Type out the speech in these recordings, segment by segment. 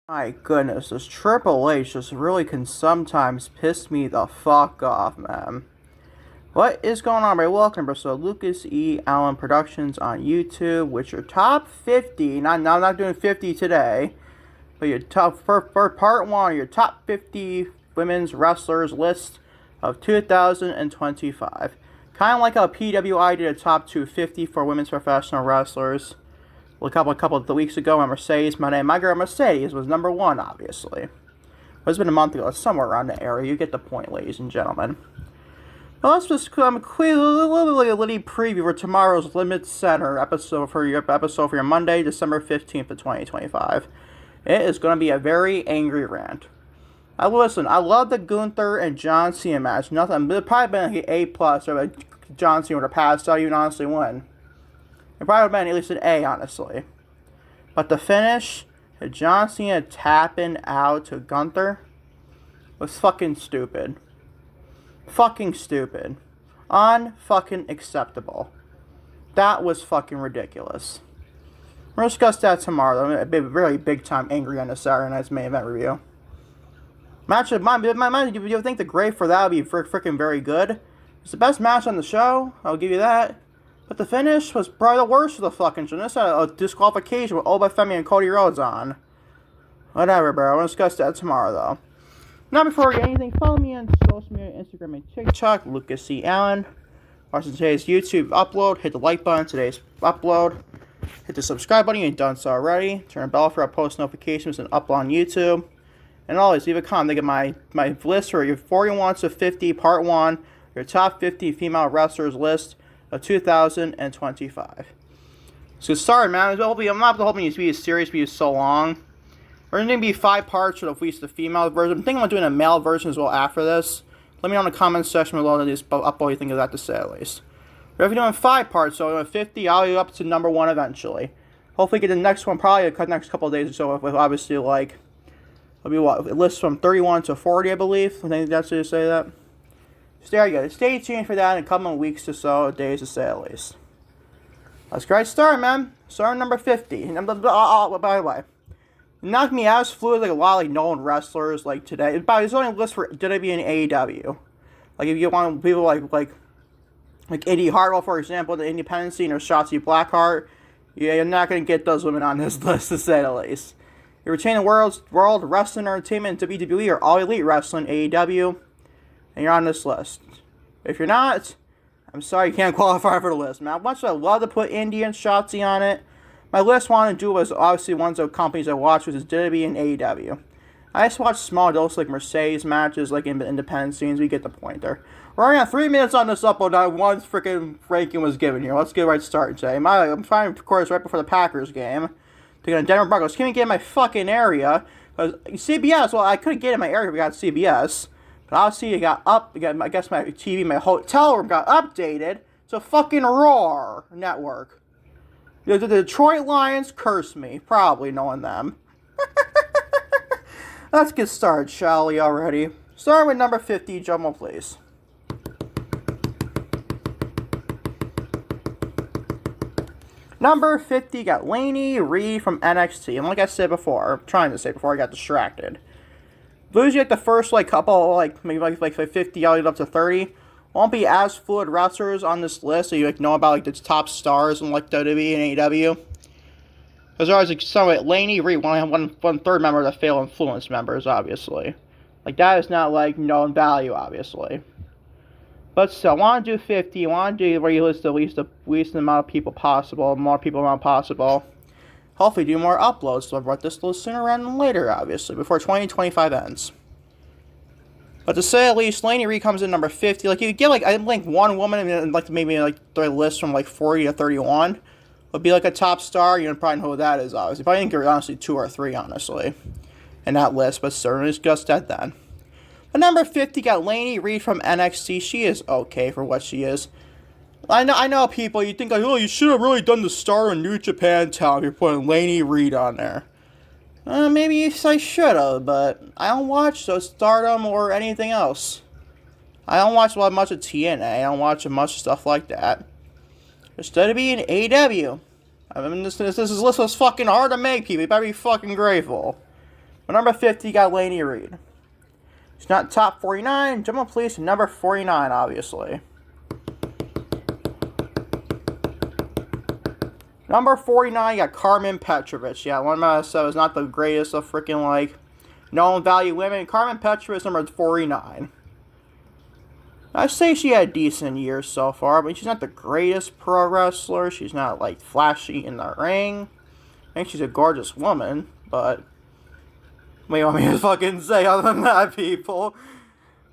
My goodness, this Triple H just really can sometimes piss me the fuck off, man. What is going on, everybody? Welcome to episode Lucas E. Allen Productions on YouTube, with your top 50. I'm not doing 50 today, but your top for part one, your top 50 women's wrestlers list of 2025. Kind of like how PWI did a top 250 for women's professional wrestlers. Well, a couple of weeks ago, my girl Mercedes was number one, obviously. It's been a month ago, somewhere around the area. You get the point, ladies and gentlemen. Well, let's just quickly a little preview for tomorrow's Limit Center episode for your Monday, December 15th of 2025. It is going to be a very angry rant. I love the Gunther and John Cena match. Nothing, it'd probably been like an A plus, or like John Cena would have passed out, even honestly win. It probably would have been at least an A, honestly. But the finish, John Cena tapping out to Gunther, was fucking stupid. Fucking stupid. Unfucking acceptable. That was fucking ridiculous. We'll discuss that tomorrow. I'm be really big time angry on the Saturday night's main event review. Match of my mind, you think the grade for that would be freaking very good? It's the best match on the show. I'll give you that. But the finish was probably the worst of the fucking show. This had a disqualification with Obafemi and Cody Rhodes on. Whatever, bro. We'll discuss that tomorrow, though. Now, before we get anything, follow me on social media, Instagram and TikTok, Lucas C. Allen. Watch today's YouTube upload. Hit the like button, today's upload. Hit the subscribe button if you've done so already. Turn the bell for our post notifications and upload on YouTube. And always leave a comment to get my list for your 41 to 50, part 1, your top 50 female wrestlers list of 2025. So sorry, man. I'm not hoping you to be as serious be so long. We're going to be 5 parts for at least the female version. I'm thinking about doing a male version as well after this. Let me know in the comments section below what you think of that to say at least. But if you're doing 5 parts, so 50, I'll be up to number 1 eventually. Hopefully get the next one probably the next couple of days or so, with obviously like, it'll be what, it lists from 31 to 40, I believe. I think that's to say that. So there you go. Stay tuned for that in a couple of weeks or so, days to say at least. Let's get right started, man. Starting number 50. And by the way, knocked me as fluid like a lot of like known wrestlers like today. It's only a list for WWE and AEW. Like if you want people like Indy Hartwell, for example, the independent scene, or Shotzi Blackheart, yeah, you're not gonna get those women on this list to say the least. You retain the World Wrestling Entertainment, WWE, or All Elite Wrestling, AEW, and you're on this list. If you're not, I'm sorry you can't qualify for the list, man. Much I'd love to put Indy and Shotzi on it. My list wanted to do was obviously ones of companies I watched, which is WWE and AEW. I just watched small doses like Mercedes matches, like in the independent scenes. We get the point there. We're already on 3 minutes on this upload. Now one freaking ranking was given here. Let's get right started today. I'm trying to record this right before the Packers game. Taking on Denver Broncos. Can't even get in my fucking area. Because CBS, well, I couldn't get in my area if we got CBS. But obviously, I guess my TV, my hotel room got updated to fucking Roar Network. The Detroit Lions curse me, probably knowing them. Let's get started, shall we, already? Starting with number 50, Jumbo, please. Number 50 got Lainey Reed from NXT. And like I said before, trying to say before I got distracted. Usually like the first couple, maybe 50 all the way up to 30, won't be as fluid wrestlers on this list, so you know about the top stars in WWE and AEW. Because there's always some Lainey Reed, one third member of the Fatal Influence members, obviously. That is not known value, obviously. But still, I want to do 50. I want to do where you list the least amount of people possible, more people amount possible. Hopefully do more uploads, so I've brought this list sooner rather than later, obviously, before 2025 ends. But to say at least, Lainey Reed comes in number 50. You get I think one woman, and maybe the list from 40 to 31 would be a top star. You probably know who that is, obviously. Probably think you're honestly 2 or 3, honestly, in that list, but certainly discuss that then. But number 50 got Lainey Reed from NXT. She is okay for what she is. I know people, you think oh, you should have really done the star in New Japan Town if you're putting Lainey Reed on there. Maybe I should have, but I don't watch Stardom or anything else. I don't watch much of TNA. I don't watch much stuff like that. Instead of being AEW. I mean, this list was fucking hard to make, people. You better be fucking grateful. Number 50, you got Lainey Reed. She's not top 49. Jumbo Police, number 49, obviously. Number 49, you got Carmen Petrovich. Yeah, one of my said was not the greatest of freaking, like, known value women. Carmen Petrovich, number 49. I'd say she had decent years so far, but she's not the greatest pro wrestler. She's not, like, flashy in the ring. I think she's a gorgeous woman, but what do you want me to fucking say other than that, people?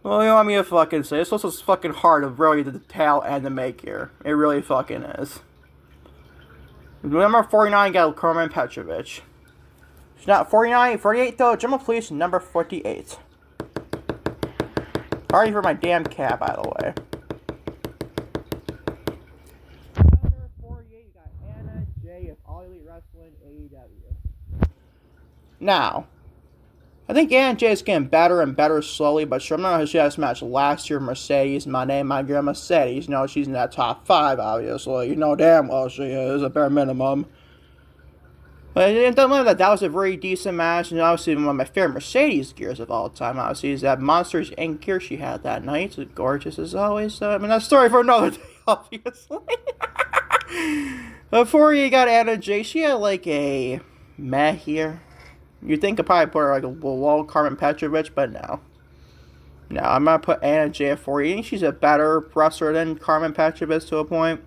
What do you want me to fucking say? It's also fucking hard of really the tail and the make here. It really fucking is. Number 49 got Carmen Petrovich. She's not 49, 48 though. Jumbo Police, number 48. Sorry for my damn cat, by the way. Number 48, you got Anna Jay of All Elite Wrestling, AEW. Now, I think Anna Jay is getting better and better slowly, but sure, I remember she had this match last year, Mercedes, my girl Mercedes. You know, she's in that top 5, obviously. You know damn well she is, a bare minimum. But it doesn't matter that was a very decent match, and obviously one of my favorite Mercedes gears of all time, obviously, is that Monsters Inc. gear she had that night. It's gorgeous as always. I mean, that's a story for another day, obviously. Before you got Anna Jay, she had like a meh here. You'd think I'd probably put her like a below Carmen Petrovich, but no. No, I'm going to put Anna Jay at 40. I think she's a better wrestler than Carmen Petrovich to a point.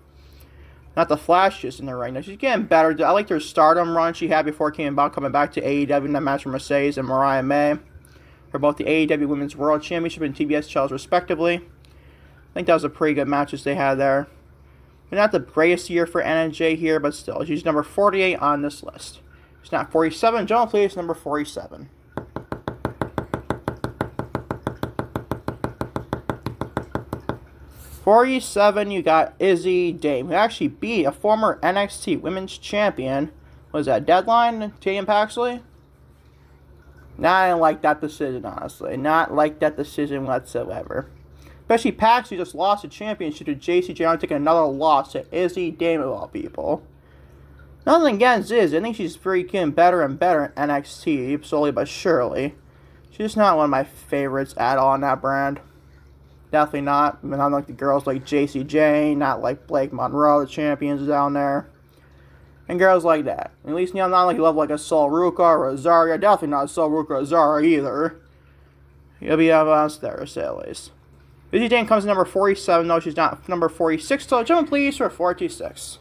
Not the flashiest in the ring. Now, she's getting better. I liked her Stardom run she had before coming back to AEW in that match with Mercedes and Mariah May for both the AEW Women's World Championship and TBS Challenge, respectively. I think that was a pretty good matches they had there. But not the greatest year for Anna Jay here, but still. She's number 48 on this list. She's not 47. Jumbo Police, number 47. 47, you got Izzy Dame, who actually beat a former NXT Women's Champion. Was that Deadline? Tatum Paxley? Nah, I didn't like that decision, honestly. Not like that decision whatsoever. Especially Paxley just lost the championship to JC Jr. taking another loss to Izzy Dame of all people. Nothing against Izzy. I think she's freaking better and better in NXT, slowly but surely. She's not one of my favorites at all in that brand. Definitely not. I mean, not like the girls like JC Jane, not like Blake Monroe, the champions down there. And girls like that. At least, you know, not like you love like a Sol Ruca or a Zarya. Definitely not a Sol Ruca or Zarya either. You'll be honest there, to say at least. Izzy Dane comes in number 47, though she's not number 46. So, Jumbo Police for 46.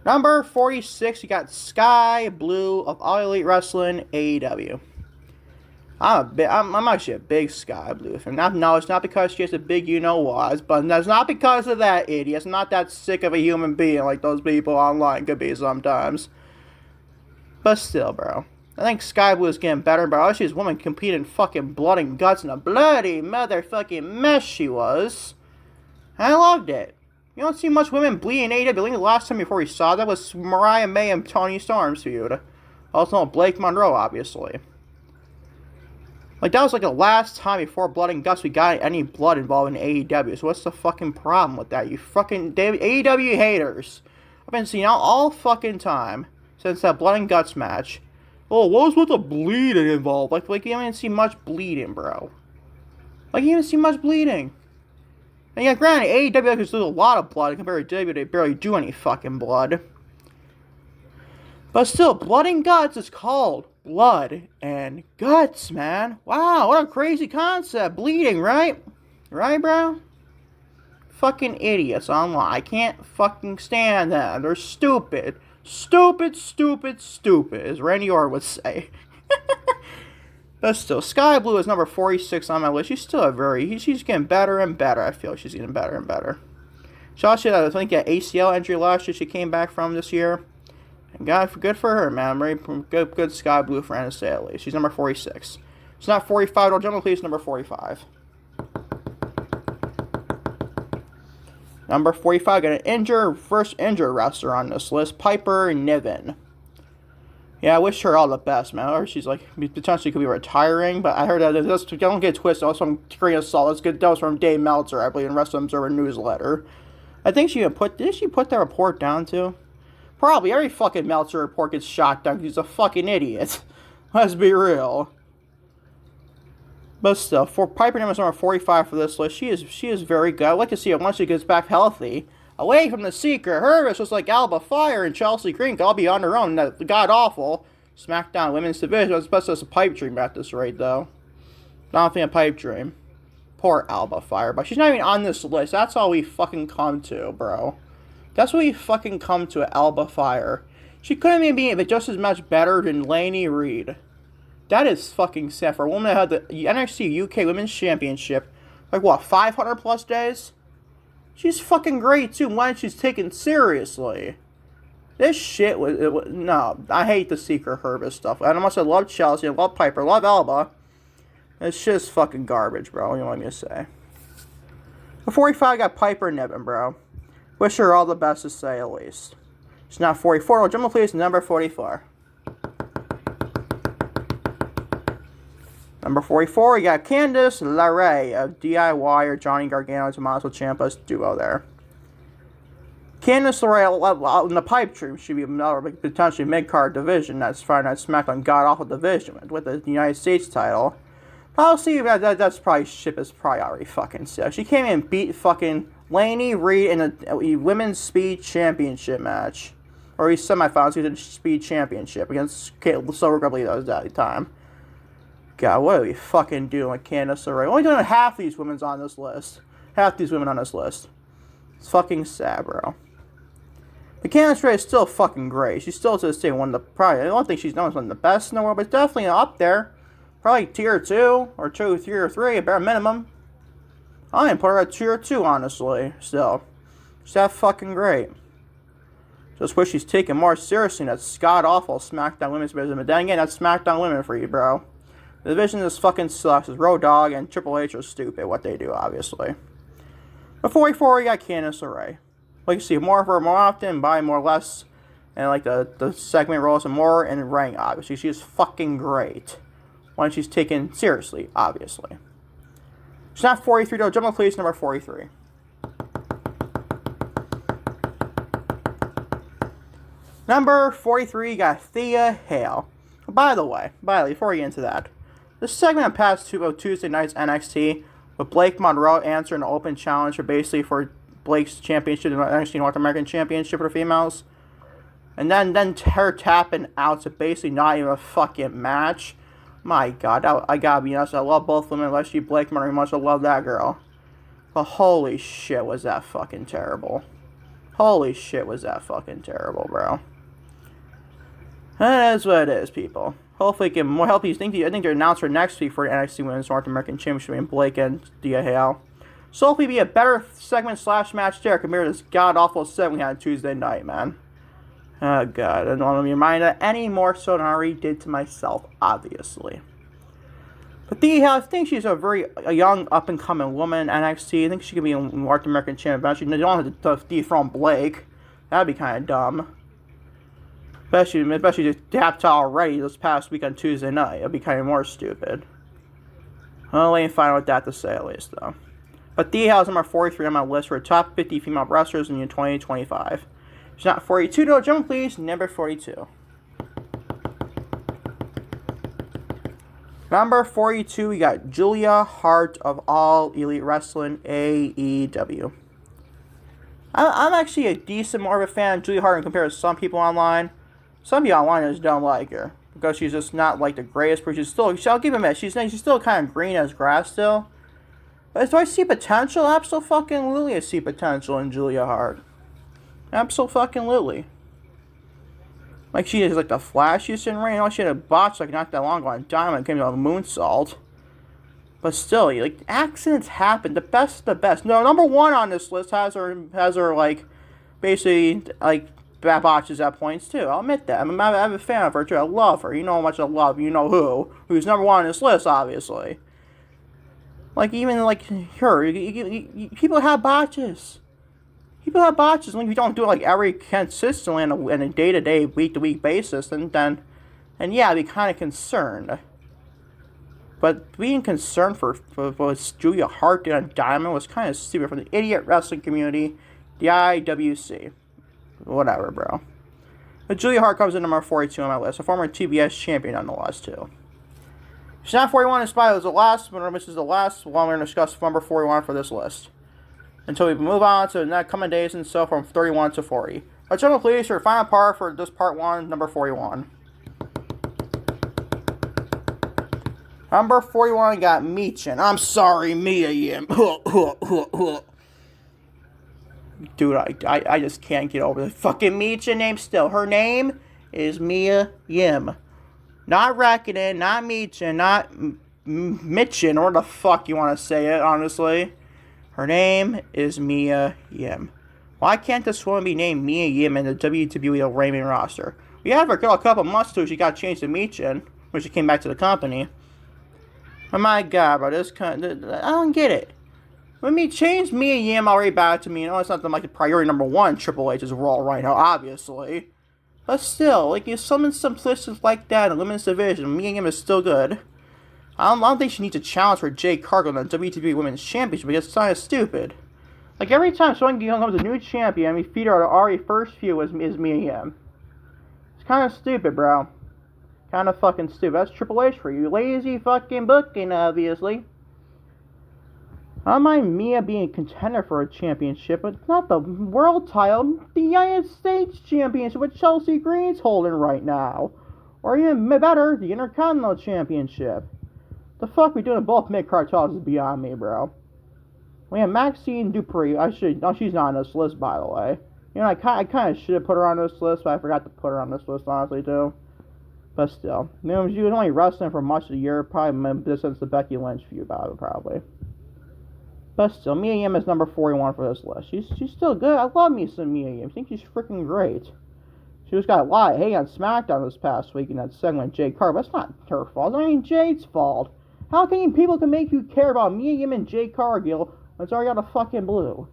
Number 46, you got Sky Blue of All Elite Wrestling, AEW. I'm actually a big Sky Blue fan. No, it's not because she has a big you-know-what, but that's not because of that idiot. It's not that sick of a human being like those people online could be sometimes. But still, bro. I think Sky Blue is getting better, but she's a woman competing in fucking blood and guts in a bloody motherfucking mess she was. I loved it. You don't see much women bleeding in AEW. I think the last time before we saw that was Mariah May and Toni Storm's feud. Also Blake Monroe, obviously. Like, that was like the last time before Blood and Guts we got any blood involved in AEW. So what's the fucking problem with that? You fucking AEW haters. I've been seeing all fucking time since that Blood and Guts match. Oh, what was with the bleeding involved? Like you didn't even see much bleeding, bro. Like, you didn't see much bleeding. And yeah, granted, AEW can do a lot of blood compared to WWE. They barely do any fucking blood. But still, Blood and Guts is called Blood and Guts, man. Wow, what a crazy concept. Bleeding, right? Right, bro? Fucking idiots online. I can't fucking stand them. They're stupid. Stupid, stupid, stupid, as Randy Orton would say. But still, Sky Blue is number 46 on my list. She's still she's getting better and better. I feel she's getting better and better. She also had, I think, an ACL injury last year she came back from this year. And good for her, man. Very good Sky Blue for NSA at least. She's number 46. She's not 45, though. Jumbo Police, number 45. Number 45, got an first injured wrestler on this list, Piper Niven. Yeah, I wish her all the best, man. Or she's like, potentially could be retiring, but I heard that, don't get twisted, that was from Korean Assault. That was from Dave Meltzer, I believe, in Wrestling Observer newsletter. I think did she put that report down too? Probably. Every fucking Meltzer report gets shot down because he's a fucking idiot. Let's be real. But still, for Piper Niven is number 45 for this list. She is very good. I'd like to see her once she gets back healthy. Away from the Secret Hervis, just like Alba Fire and Chelsea Green, could all be on their own. That god-awful SmackDown Women's Division. It's best as a pipe dream at this rate, though. Not a pipe dream. Poor Alba Fire. But she's not even on this list. That's all we fucking come to, bro. That's what we fucking come to at Alba Fire. She couldn't even be just as much better than Lainey Reed. That is fucking sad for a woman that had the NXT UK Women's Championship, like what, 500 plus days? She's fucking great too when she's taken seriously. This shit no, I hate the Secret Hervis stuff. And I must have loved Chelsea, I love Piper, love Alba. This shit's fucking garbage, bro. What do you want me to say? At 45, I got Piper Niven, bro. Wish her all the best to say at least. She's not 44. Well, Jumbo, please, number 44. Number 44, you got Candice LeRae of DIY or Johnny Gargano Tommaso Ciampa's duo there. Candice LeRae in the pipe dream should be another potentially mid-card division. That's Friday Night SmackDown god-awful division with the United States title. I'll see that's probably ship is probably already fucking sick. She came in and beat fucking Lainey Reed in a women's speed championship match. Or he's semifinals, he did a speed championship against Silver Carlito at that time. God, what are we fucking doing with Candice LeRae? Only doing half these women on this list. Half these women on this list. It's fucking sad, bro. But Candice LeRae is still fucking great. She's still to this day one of the probably. I don't think she's known as one of the best in the world, but definitely up there. Probably tier 2 or tier 3, a bare minimum. I didn't put her at tier 2, honestly. Still, she's that fucking great. Just wish she's taken more seriously in that god-awful SmackDown Women's division. But then again, that's SmackDown Women for you, bro. The division just fucking sucks. It's Road Dogg and Triple H are stupid, what they do, obviously. But 44, you got Candice LeRae. Like you see more of her more often, buy more less. And like the segment roles and more in ring, obviously. She's fucking great. When she's taken seriously, obviously. She's not 43, though. Jumbo, please, number 43. Number 43, you got Thea Hale. By the way, before we get into that, this segment passed Tuesday night's NXT with Blake Monroe answering an open challenge for Blake's championship, the NXT North American Championship for the females. And then her tapping out to basically not even a fucking match. My God, I gotta be honest, I love both women, especially Blake Monroe, much I love that girl. But holy shit, was that fucking terrible. Holy shit, was that fucking terrible, bro. And that is what it is, people. Hopefully it can more help you. I think they're announced for next week for the NXT Women's North American Championship between Blake and Thea Hale. So hopefully be a better segment / match there compared to this god-awful segment we had Tuesday night, man. Oh, God. I don't want to be reminded any more so than I already did to myself, obviously. But Thea Hale, I think she's a young, up-and-coming woman in NXT. I think she could be a North American champion eventually. They don't have to dethrone Blake. That'd be kind of dumb. Especially just tapped already this past week on Tuesday night. It'd be kind of more stupid. I'll let you find out what that to say, at least, though. But Thea Hale is number 43 on my list for top 50 female wrestlers in the year 2025. She's not 42, though. Jump, please. Number 42. Number 42, we got Julia Hart of All Elite Wrestling, AEW. I'm actually a decent more of a fan of Julia Hart compared to some people online. Some people online just don't like her because she's just not like the greatest, but she's still, I'll give him a she's still kind of green as grass still. But do I see potential? Absolutely, I see potential in Julia Hart. Absolutely. Like she is like the flashiest in ring. She had a botch like not that long ago on Diamond, came to a moonsault. But still, like accidents happen. The best of the best. No, number 1 on this list has her like basically like bad botches at points too. I'll admit that. I'm a fan of her too. I love her. You know how much I love. You know who's number 1 on this list, obviously. Like even like her, people have botches. People have botches. Like, if you don't do it like every consistently on a day-to-day, week-to-week basis, and yeah, I'd be kind of concerned. But being concerned for what Julia Hart did on Diamond was kind of stupid from the idiot wrestling community. The IWC. Whatever, bro. But Julia Hart comes in number 42 on my list. A former TBS champion, nonetheless, too. She's not 41 in spite. It was the last, but this is the last one we're going to discuss number 41 for this list. Until we move on to the next coming days and so from 31 to 40. Let's jump please for the final part for this part 1, number 41. Number 41 got Michin. I'm sorry, Mia Yim. Dude, I just can't get over the fucking Michin name still. Her name is Mia Yim. Not Rakuten, not Michin, not Mitchin, or the fuck you want to say it, honestly. Her name is Mia Yim. Why can't this woman be named Mia Yim in the WWE Raymond roster? We had her a couple months till she got changed to Michin when she came back to the company. Oh my god, bro, I don't get it. When me changed Mia Yim already back to me, it's not like the priority number 1 Triple H is Raw right now, obviously. But still, like, you summon some sisters like that in the women's division, Mia Yim is still good. I don't think she needs a challenge for Jade Cargill in the WWE Women's Championship because it's kind of stupid. Like, every time someone becomes a new champion, we feed her already first few is Mia Yim. It's kind of stupid, bro. Kind of fucking stupid. That's Triple H for you. Lazy fucking booking, obviously. I don't mind Mia being a contender for a championship, but not the world title. The United States Championship, which Chelsea Green's holding right now. Or even better, the Intercontinental Championship. The fuck we doing both mid-card titles is beyond me, bro. We have Maxine Dupree. She's not on this list, by the way. You know, I kind of should have put her on this list, but I forgot to put her on this list, honestly, too. But still. You know, she was only wrestling for much of the year, probably since the Becky Lynch feud battle, probably. But still, Mia Yim is number 41 for this list. She's still good. I love me some Mia Yim. I think she's freaking great. She just got a lot of hate on SmackDown this past week in that segment with Jade Cargill. That's not her fault. I mean, Jade's fault. How can people make you care about Mia Yim and Jade Cargill when it's already got a fucking blue?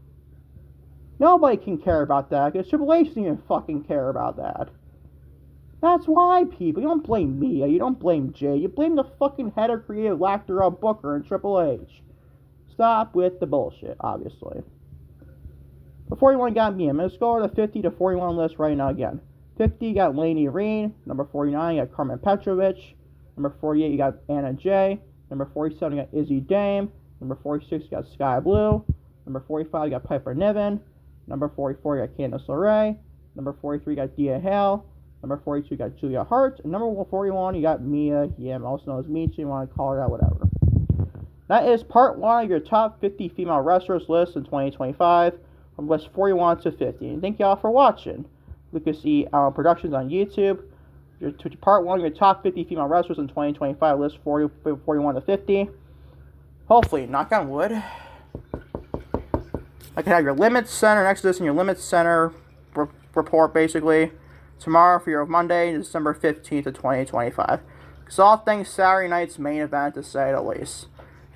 Nobody can care about that because Triple H doesn't even fucking care about that. That's why, people. You don't blame Mia. You don't blame Jade. You blame the fucking head of creative actor of Booker and Triple H. Stop with the bullshit, obviously. The 41 got Mia. Let's go over the 50 to 41 list right now again. 50, you got Lainey Reen. Number 49, you got Carmen Petrovich. Number 48, you got Anna Jay. Number 47, you got Izzy Dame. Number 46, you got Sky Blue. Number 45, you got Piper Niven. Number 44, you got Candice LeRae. Number 43, you got Dia Hale. Number 42, you got Julia Hart. And number 41, you got Mia Yim, also known as Michi. You want to call her that, whatever. That is part 1 of your top 50 female wrestlers list in 2025, from list 41 to 50. And thank y'all for watching. Lucas E. Allen Productions on YouTube. Part 1 of your top 50 female wrestlers in 2025, list 41 to 50. Hopefully, knock on wood, I can have your Limits Center next to this in your Limits Center report, basically, tomorrow for your Monday, December 15th of 2025. Because all things Saturday night's main event, to say the least.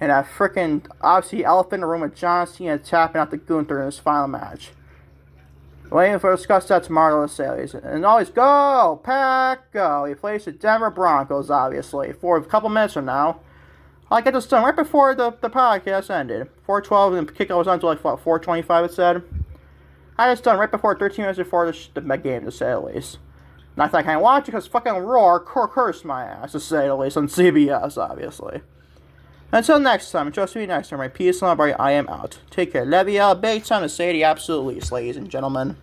And that freaking, obviously, elephant in the room with John Cena tapping out the Gunther in his final match. Waiting for discuss that tomorrow, let's say. And always go, Pack, go. He plays the Denver Broncos, obviously, for a couple minutes from now. I get this done right before the podcast ended. 4:12, and the kickoff was on until like, what, 4:25, it said. I just done right before 13 minutes before the game, to say the least. Not that I can't watch it because fucking Roar cursed my ass, to say the least, on CBS, obviously. Until next time, trust me next time, my peace and love, I am out. Take care. Love you all. Big time to say the absolute least, ladies and gentlemen.